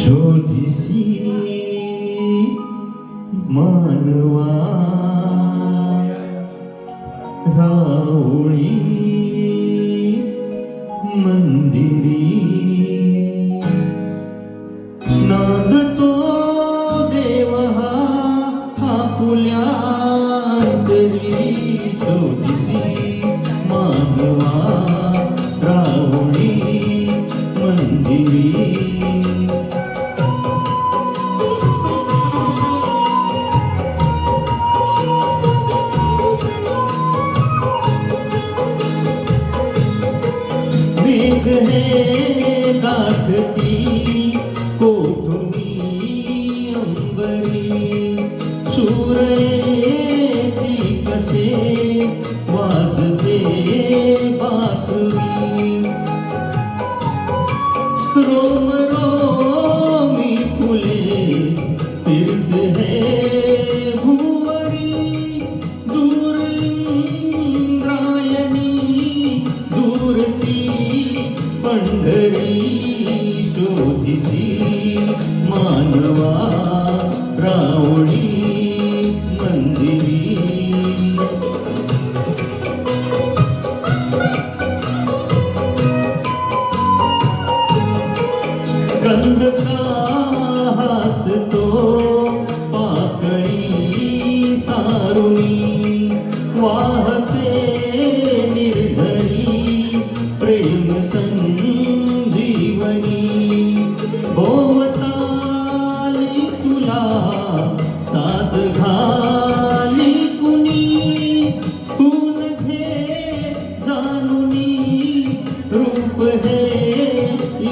शोधिसी मानवा राऊळी मंदिरी नांदतो देव हा आपुल्या अंतरी शोधिसी मानवा राऊळी मंदिरी मेघ हे गाठती कोठुनी अंबरी सूर येती कसे वाजते बासुरी रोम रोमी फुले तीर्थ हे भुवरी दूर इंद्रायणी दूर ती पंढरी शोधिसी मानवा राऊळी मंदिरी गंध का हसतो पाकळी सारुणी वाहते निर्झरी प्रेम संजीवनी भोवताली तुला साथ घाली कुणी खून घे जानुनी रूप हे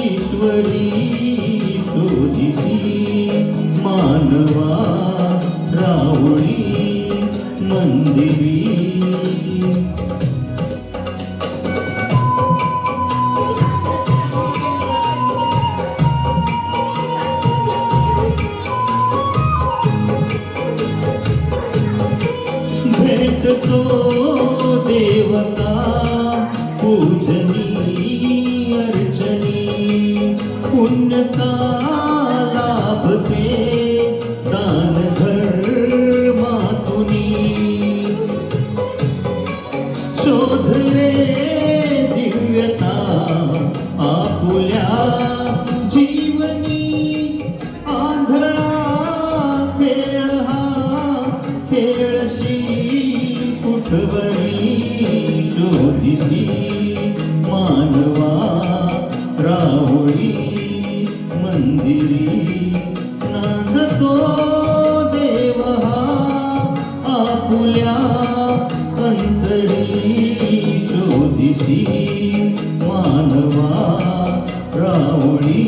ईश्वरी शोधिसी मानवा राऊळी मंदिरी भेटतो देवता पूजनी अर्चनी पुण्य का लाभते दान धर्मातुनी शोध रे दिव्यता आपुल्या जीवनी आंधळा खेळ हा खेळशी कुठवरी शोधिसी मानवा राऊळी मंदिरी नांदतो देव हा आपुल्या अंतरी शोधिसी मानवा राऊळी